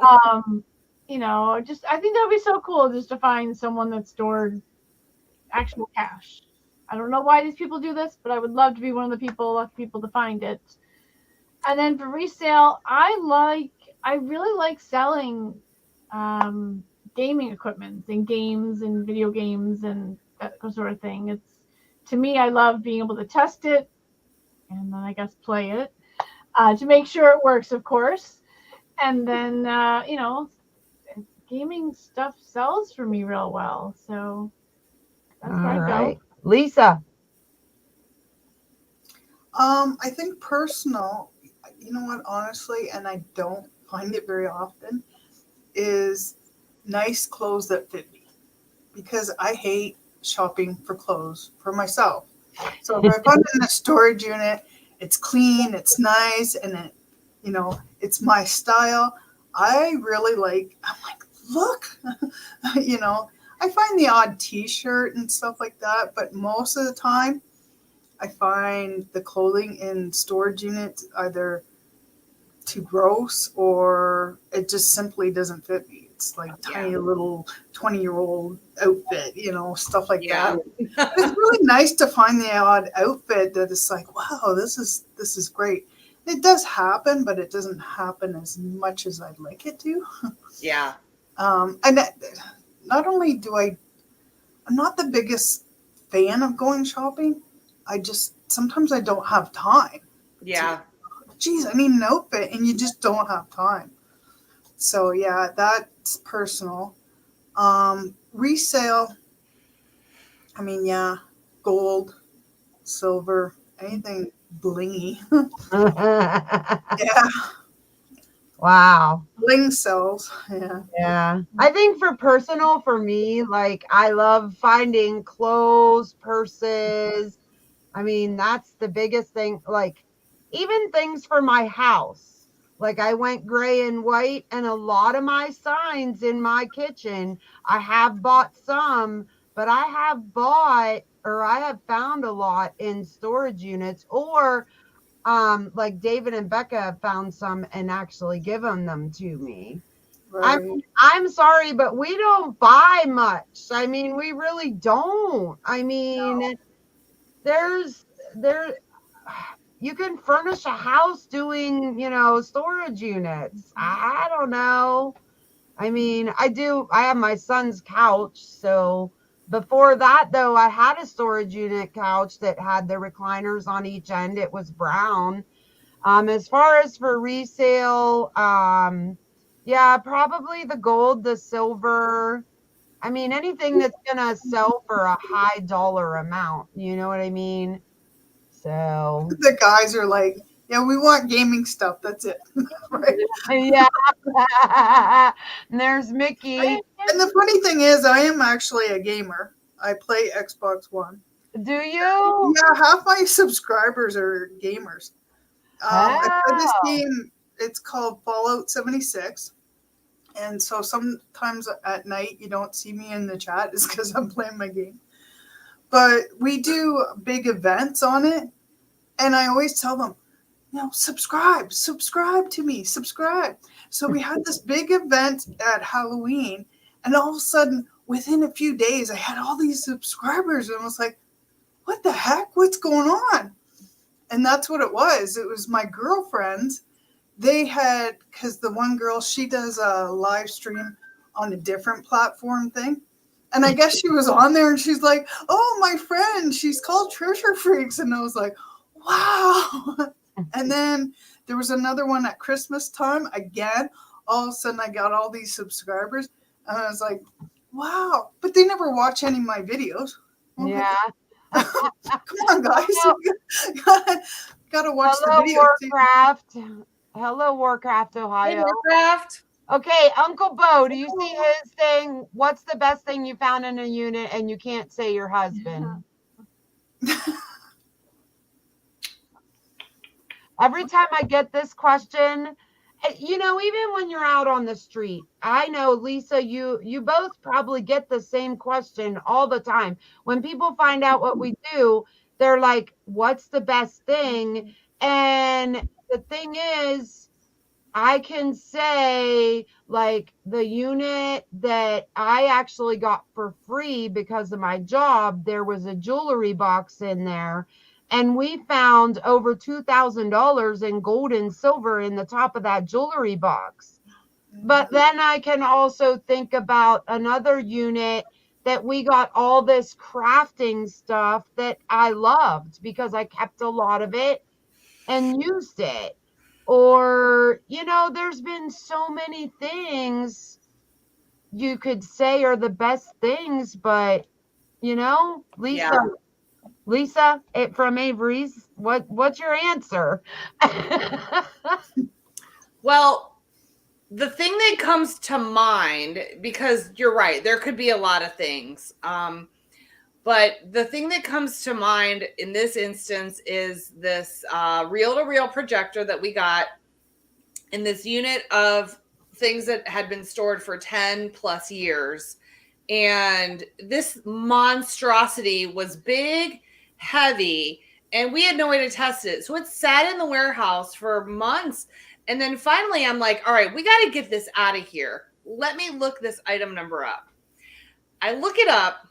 that would be so cool just to find someone that stored actual cash. I don't know why these people do this, but I would love to be one of the people to find it. And then for resale, I really like selling gaming equipment and games and video games and that sort of thing. To me, I love being able to test it and then I guess play it to make sure it works, of course. And then, gaming stuff sells for me real well. So that's where I go.
Lisa.
I think personal, you know what, honestly, and I don't find it very often, is nice clothes that fit me. Because I hate shopping for clothes for myself. So if I put it in a storage unit, it's clean, it's nice, and it, it's my style. I really I'm like, look, I find the odd t-shirt and stuff like that, but most of the time I find the clothing in storage units either too gross or it just simply doesn't fit me. It's like tiny little 20-year-old outfit, stuff like that. But it's really nice to find the odd outfit that is like, wow, this is great. It does happen, but it doesn't happen as much as I'd like it to.
Yeah.
And not only I'm not the biggest fan of going shopping. Sometimes I don't have time.
Yeah.
Geez, I need an outfit, and you just don't have time. So yeah, that's personal. Resale. I mean, yeah, gold, silver, anything blingy. Yeah.
Wow.
Bling sells. Yeah.
Yeah. I think for me, I love finding clothes, purses. I mean, that's the biggest thing. Even things for my house. I went gray and white, and a lot of my signs in my kitchen, I have bought some, but I have found a lot in storage units, or David and Becca have found some and actually given them to me.
Right.
I'm sorry, but we don't buy much. I mean, we really don't. I mean, you can furnish a house doing, storage units. I don't know. I mean, I have my son's couch. So before that, though, I had a storage unit couch that had the recliners on each end. It was brown. As far as for resale, yeah, probably the gold, the silver. I mean, anything that's gonna sell for a high dollar amount. You know what I mean? So
The guys are like, yeah, we want gaming stuff. That's it. Right.
yeah. And there's Mickey.
And the funny thing is, I am actually a gamer. I play Xbox One.
Do you?
Yeah, half my subscribers are gamers. I play this
Oh.
game. It's called Fallout 76. And so sometimes at night you don't see me in the chat is because I'm playing my game. But we do big events on it. And I always tell them, subscribe to me, subscribe. So we had this big event at Halloween. And all of a sudden, within a few days, I had all these subscribers. And I was like, what the heck? What's going on? And that's what it was. It was my girlfriends. They had, because the one girl, she does a live stream on a different platform thing. And I guess she was on there and she's like, oh, my friend, she's called Treasure Freaks. And I was like, wow. And then there was another one at Christmas time. Again, all of a sudden I got all these subscribers. And I was like, wow. But they never watch any of my videos.
Yeah.
Come on, guys. Gotta watch
Hello,
the video.
Warcraft. Hello, Warcraft,
Hey,
Ohio.
Warcraft.
Okay, Uncle Bo, do you see his thing? What's the best thing you found in a unit and you can't say your husband? Every time I get this question, even when you're out on the street, I know, Lisa, you both probably get the same question all the time. When people find out what we do, they're like, what's the best thing? And the thing is, I can say, like, the unit that I actually got for free because of my job, there was a jewelry box in there. And we found over $2,000 in gold and silver in the top of that jewelry box. But then I can also think about another unit that we got all this crafting stuff that I loved because I kept a lot of it and used it. Or, there's been so many things you could say are the best things, but, Lisa.
Yeah.
Lisa, from Avery's, what's your answer?
Well, the thing that comes to mind, because you're right, there could be a lot of things. But the thing that comes to mind in this instance is this reel-to-reel projector that we got in this unit of things that had been stored for 10 plus years. And this monstrosity was big, heavy, and we had no way to test it. So it sat in the warehouse for months. And then finally I'm like, all right, we got to get this out of here. Let me look this item number up. I look it up,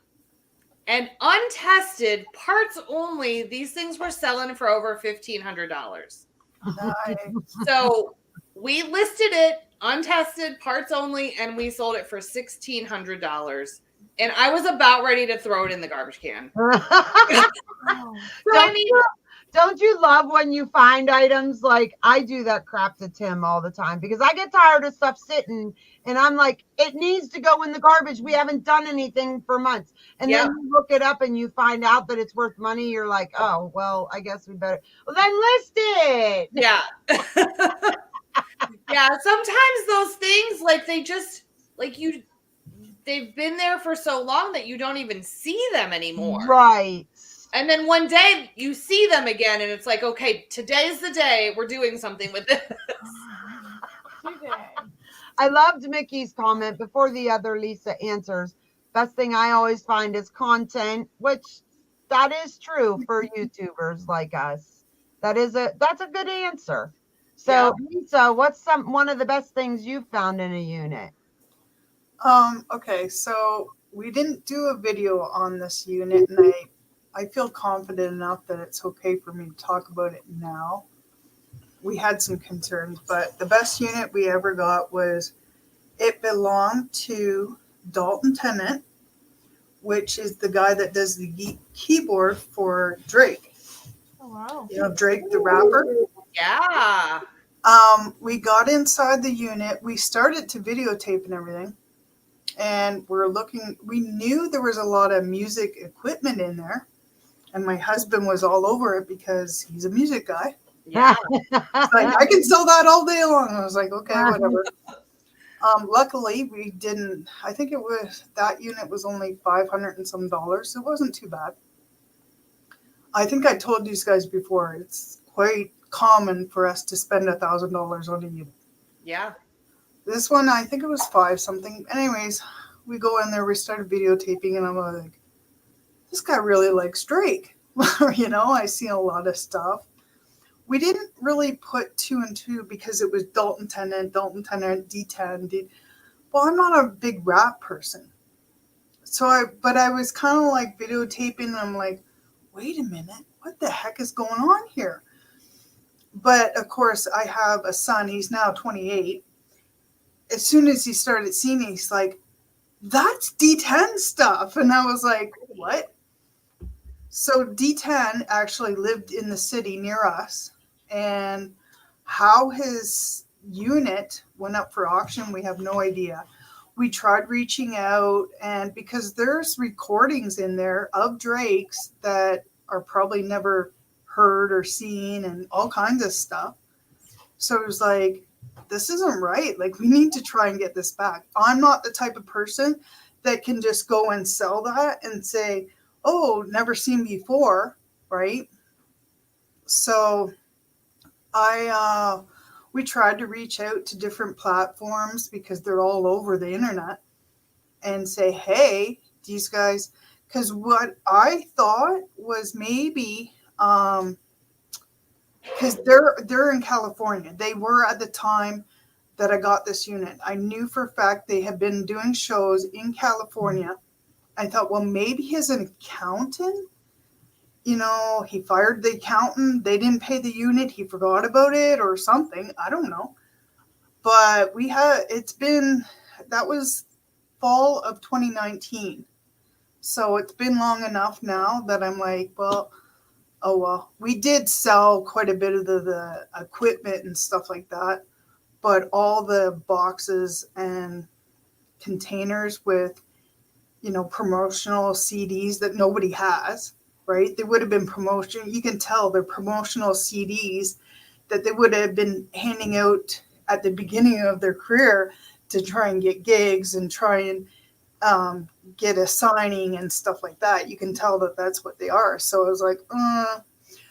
and untested, parts only, these things were selling for over $1,500.
Nice.
So we listed it untested, parts only, and we sold it for $1,600. And I was about ready to throw it in the garbage can.
Don't you love when you find items? Like, I do that crap to Tim all the time because I get tired of stuff sitting and I'm like, it needs to go in the garbage. We haven't done anything for months. And then you look it up and you find out that it's worth money. You're like, oh, well, I guess we better. Well, then list it.
Yeah. Yeah. Sometimes those things, like, they just, like, they've been there for so long that you don't even see them anymore.
Right.
And then one day you see them again and it's like, okay, today's the day we're doing something with this.
I loved Mickey's comment before the other Lisa answers. Best thing I always find is content, which that is true for YouTubers like us. That's a good answer. So Lisa, what's one of the best things you've found in a unit?
Okay, so we didn't do a video on this unit, and I feel confident enough that it's okay for me to talk about it now. We had some concerns, but the best unit we ever got it belonged to Dalton Tennant, which is the guy that does the keyboard for Drake.
Oh, wow.
Drake the rapper.
Yeah.
We got inside the unit. We started to videotape and everything. And we knew there was a lot of music equipment in there. And my husband was all over it because he's a music guy.
Yeah.
It's like, I can sell that all day long. I was like, okay, whatever. Luckily, we didn't. I think that unit was only $500 and some. So it wasn't too bad. I think I told these guys before, it's quite common for us to spend $1,000 on a unit.
Yeah.
This one, I think it was 5 something. Anyways, we go in there, we started videotaping, and I'm like, this guy really likes Drake. I see a lot of stuff. We didn't really put 2 and 2 because it was Dalton Tennant, D10. Well, I'm not a big rap person. But I was kind of like videotaping, and I'm like, wait a minute, what the heck is going on here? But of course, I have a son, he's now 28. As soon as he started seeing me, he's like, that's D10 stuff. And I was like, what? So D10 actually lived in the city near us. And how his unit went up for auction, we have no idea. We tried reaching out, and because there's recordings in there of Drake's that are probably never heard or seen and all kinds of stuff. So it was like, this isn't right. Like, we need to try and get this back. I'm not the type of person that can just go and sell that and say, oh, never seen before, right? So we tried to reach out to different platforms because they're all over the internet and say, hey, these guys, because what I thought was maybe, because they're in California. They were at the time that I got this unit. I knew for a fact they had been doing shows in California. I thought, well, maybe his accountant, he fired the accountant. They didn't pay the unit. He forgot about it or something. I don't know. But that was fall of 2019. So it's been long enough now that I'm like, well, oh, well, we did sell quite a bit of the equipment and stuff like that. But all the boxes and containers with, promotional CDs that nobody has, right? They would have been promotion. You can tell they're promotional CDs that they would have been handing out at the beginning of their career to try and get gigs and try and get a signing and stuff like that. You can tell that that's what they are. So I was like,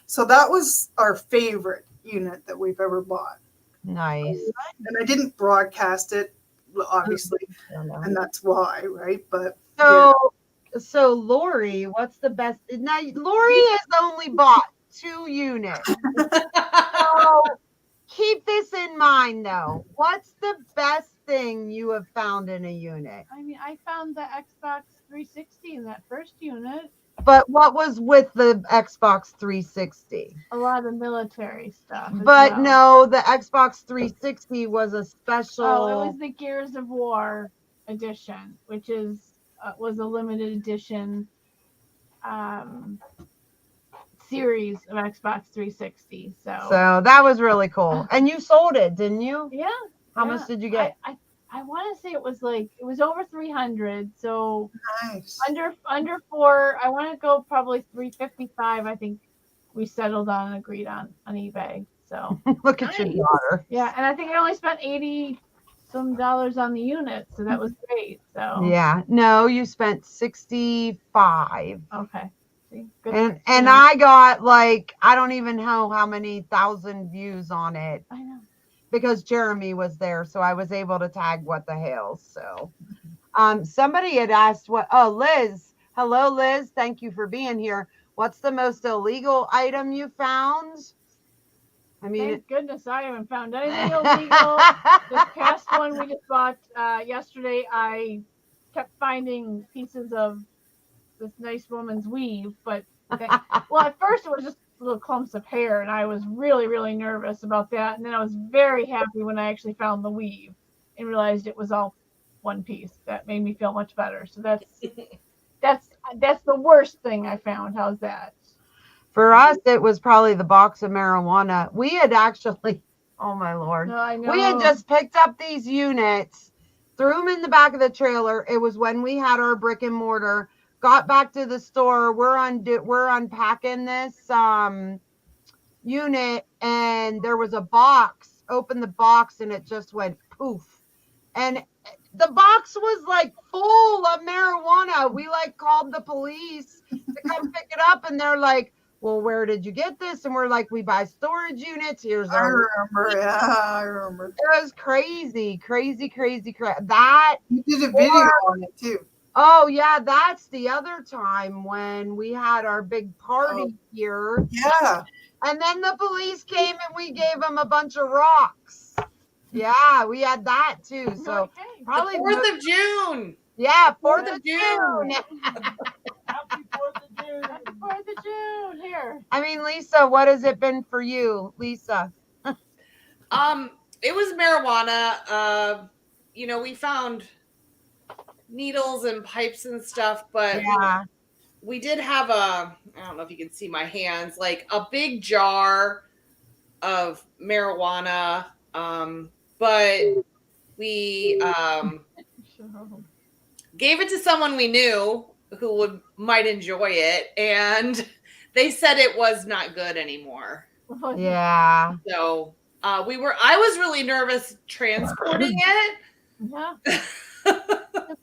so that was our favorite unit that we've ever bought.
Nice.
And I didn't broadcast it, obviously, and that's why, right? But
so Lori, what's the best? Now, Lori has only bought 2 units. So keep this in mind, though. What's the best thing you have found in a unit?
I mean, I found the Xbox 360 in that first unit.
But what was with the Xbox 360?
A lot of military stuff.
But no, the Xbox 360 was a special.
Oh, it was the Gears of War edition, which was a limited edition series of Xbox 360. So
that was really cool. And you sold it, didn't you?
Yeah.
How much did you get?
I want to say it was over 300. So
nice.
Under 4. I want to go probably 355. I think we settled on and agreed on eBay. So
look at your daughter.
Yeah, and I think I only spent $80 some on the unit, so that was great. So
yeah, no, you spent 65.
Okay. See, good.
And I got I don't even know how many thousand views on it.
I know.
Because Jeremy was there, so I was able to tag What the Hales. So somebody had asked Liz. Hello, Liz. Thank you for being here. What's the most illegal item you found? I mean,
thank goodness I haven't found anything illegal. This past one we just bought yesterday, I kept finding pieces of this nice woman's weave, but at first it was just little clumps of hair, and I was really, really nervous about that. And then I was very happy when I actually found the weave and realized it was all one piece. That made me feel much better. So that's the worst thing I found. How's that?
For us, it was probably the box of marijuana. We had actually, oh my Lord,
I know.
we had just picked up these units, threw them in the back of the trailer. It was when we had our brick and mortar. Got back to the store. We're unpacking this unit, and there was a box. Opened the box, and it just went poof. And the box was like full of marijuana. We like called the police to come pick it up, and they're like, well, where did you get this? And we're like, we buy storage units. Here's
I
our.
remember. Yeah, I remember.
It was crazy. That.
You did a video on it too.
Oh yeah, that's the other time when we had our big party here.
Yeah.
And then the police came and we gave them a bunch of rocks. Yeah, we had that too. So
Okay.
probably
The 4th of June.
yeah, 4th
4th
of
of
June.
Happy 4th of June.
Happy 4th of June here.
I mean, Lisa, what has it been for you, Lisa?
It was marijuana. We found needles and pipes and stuff, but
Yeah.
we did have I don't know if you can see my hands, like a big jar of marijuana. But we gave it to someone we knew who might enjoy it, and they said it was not good anymore.
Yeah.
So I was really nervous transporting it.
Yeah.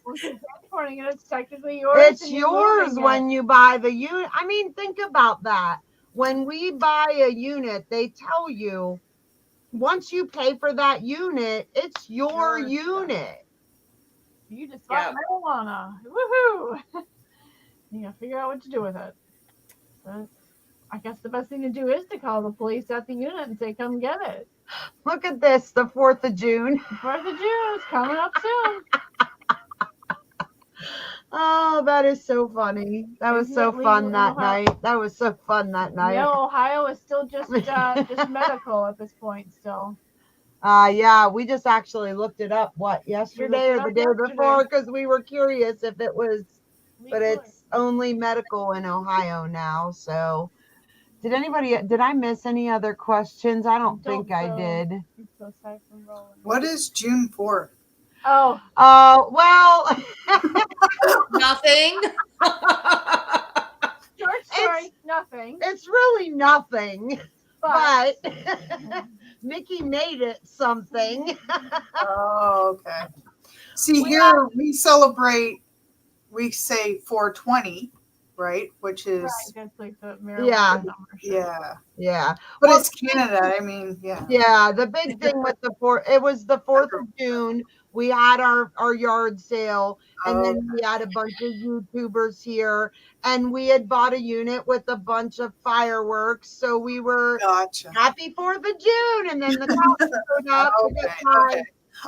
Once you're transporting it, it's technically yours.
It's
and you're
yours
moving
when you buy the unit. I mean, think about that. When we buy a unit, they tell you once you pay for that unit, it's your
Sure.
unit.
You just bought marijuana. Woohoo! You gotta figure out what to do with it. But I guess the best thing to do is to call the police at the unit and say, come get it.
Look at this, the 4th of June.
4th of June is coming up soon.
Oh, that is so funny. That was
Isn't
so
it legal
fun
in
that
Ohio?
night. That was so fun that night.
No, Ohio is still just medical at this point still.
Yeah, we just actually looked it up, yesterday or the day
yesterday.
before, because we were curious if it was, but
Legal.
it's only medical in Ohio now. So did I miss any other questions? I don't think I
so.
did.
I'm so sorry for rolling.
What is June 4th?
Oh,
Well,
Nothing.
short story, nothing.
it's really nothing,
But
but Mickey made it something.
Oh, okay. See, here we celebrate, we say 420, right? Which is,
right, that's like the marijuana
Yeah.
number.
yeah.
Yeah.
But
Well,
it's Canada. I mean, yeah.
Yeah, the big thing with it was the 4th of June. We had our yard sale, and then we had a bunch of YouTubers here, and we had bought a unit with a bunch of fireworks. So we were
Gotcha.
happy 4th of June, and then the cops showed up.
Okay.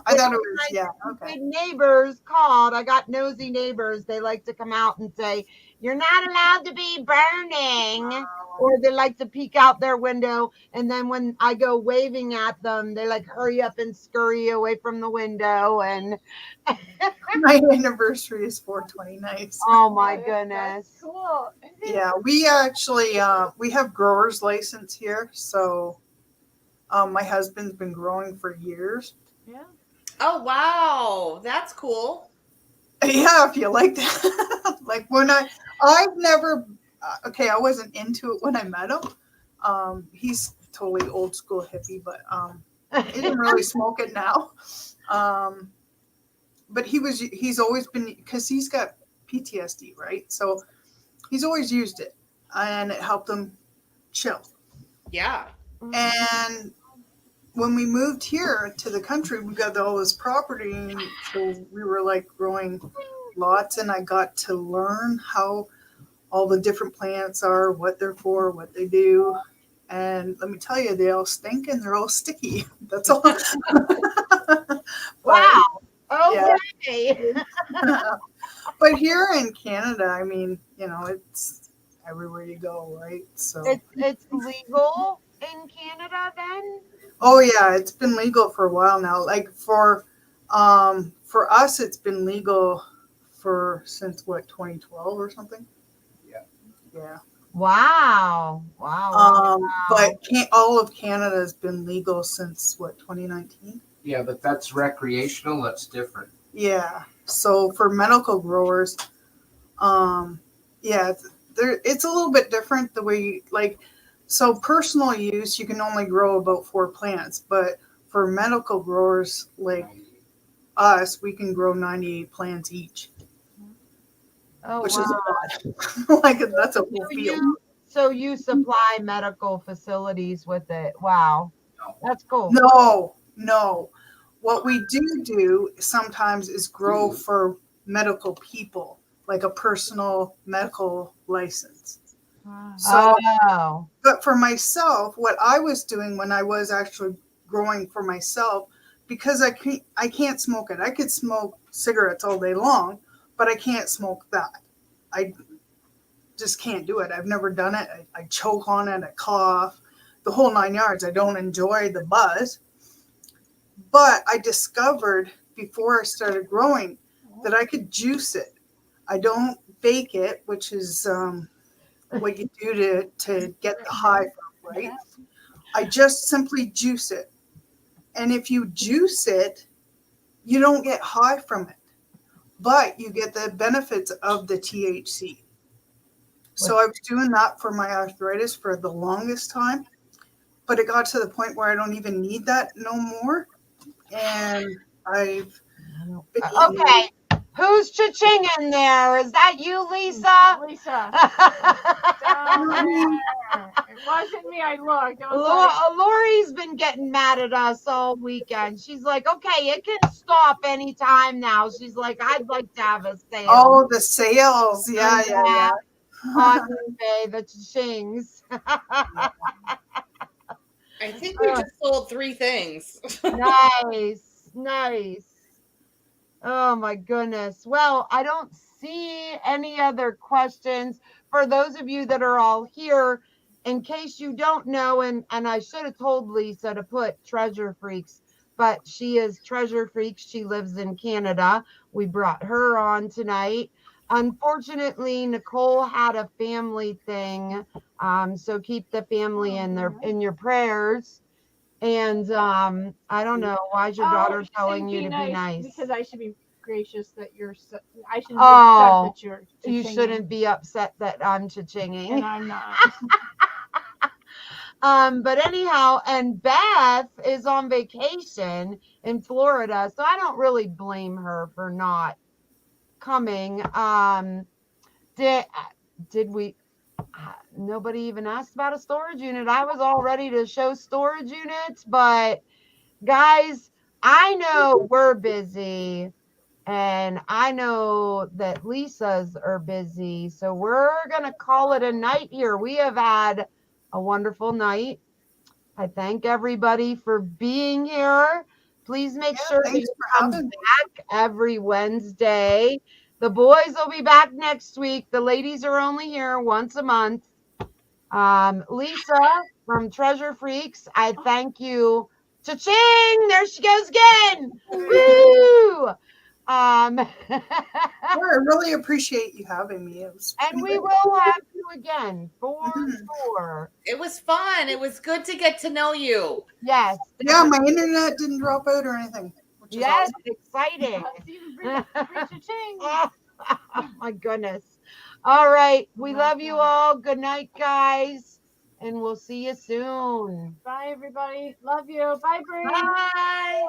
I thought it was, yeah. Okay.
Big neighbors called. I got nosy neighbors. They like to come out and say, "You're not allowed to be burning," or they like to peek out their window. And then when I go waving at them, they like hurry up and scurry away from the window. And
My anniversary is 420. Nice.
oh my
That's
goodness.
cool.
Yeah, we actually we have grower's license here, so my husband's been growing for years.
Yeah.
Oh wow, that's cool.
Yeah, if you like that. Like I've never okay, I wasn't into it when I met him. He's totally old school hippie, but he doesn't really smoke it now. But he's always been, because he's got PTSD, right? So he's always used it, and it helped him chill.
Yeah.
And when we moved here to the country, we got all this property, and so we were like growing lots, and I got to learn how all the different plants are, what they're for, what they do. And let me tell you, they all stink and they're all sticky. That's all.
Wow.
Yeah.
Okay.
But here in Canada, I mean, it's everywhere you go, right? So
It's legal in Canada then?
oh yeah, it's been legal for a while now. Like for us, it's been legal since what, 2012 or something? Yeah.
Wow. Wow.
But all of Canada has been legal since what, 2019?
Yeah, but that's recreational. That's different.
Yeah. So for medical growers, yeah, it's a little bit different the way like, so personal use you can only grow about 4 plants, but for medical growers like us, we can grow 98 plants each,
Oh,
which
wow.
is a lot. Like that's a whole
So
field.
you supply medical facilities with it. Wow. That's cool.
No. What we do sometimes is grow for medical people, like a personal medical license. So,
Oh.
but for myself, what I was doing when I was actually growing for myself, because I can't smoke it. I could smoke cigarettes all day long, but I can't smoke that. I just can't do it. I've never done it. I choke on it. I cough, the whole 9 yards. I don't enjoy the buzz. But I discovered before I started growing that I could juice it. I don't bake it, which is what you do to get the high from, right? I just simply juice it. And if you juice it, you don't get high from it, but you get the benefits of the THC. So I was doing that for my arthritis for the longest time, but it got to the point where I don't even need that no more. And I've been eating.
Okay. Who's cha-ching in there? Is that you, Lisa?
Lisa. Down there. It wasn't me. I looked. I was like,
Lori's been getting mad at us all weekend. She's like, okay, it can stop anytime now. She's like, I'd like to have a sale.
Oh, the sales. Yeah.
On eBay, the cha-chings.
I think we just sold 3 things.
Nice. Oh my goodness. Well, I don't see any other questions. For those of you that are all here, in case you don't know, and I should have told Lisa to put Treasure Freaks, but she is Treasure Freaks. She lives in Canada. We brought her on tonight. Unfortunately, Nicole had a family thing. So keep the family in your prayers. And I don't know, why is your daughter telling you to be nice?
Because I should be gracious that you're. I shouldn't be
Oh,
upset that you're.
you
cha-chinging,
shouldn't be upset that I'm cha-chinging.
and I'm not.
But anyhow, and Beth is on vacation in Florida, so I don't really blame her for not coming. Did we? Nobody even asked about a storage unit. I was all ready to show storage units, but guys, I know we're busy and I know that Lisa's are busy. So we're going to call it a night here. We have had a wonderful night. I thank everybody for being here. Please make sure that you come back every Wednesday. The boys will be back next week. The ladies are only here once a month. Lisa from Treasure Freaks, I thank you. Cha-ching! There she goes again. Woo!
I really appreciate you having me.
And we will have you again for sure.
It was fun. It was good to get to know you.
Yes.
Yeah, my internet didn't drop out or anything.
Yes, exciting.
Cha-ching.
Oh my goodness. All right. We love you all. Good night, guys. And we'll see you soon.
Bye, everybody. Love you. Bye, Bree.
Bye.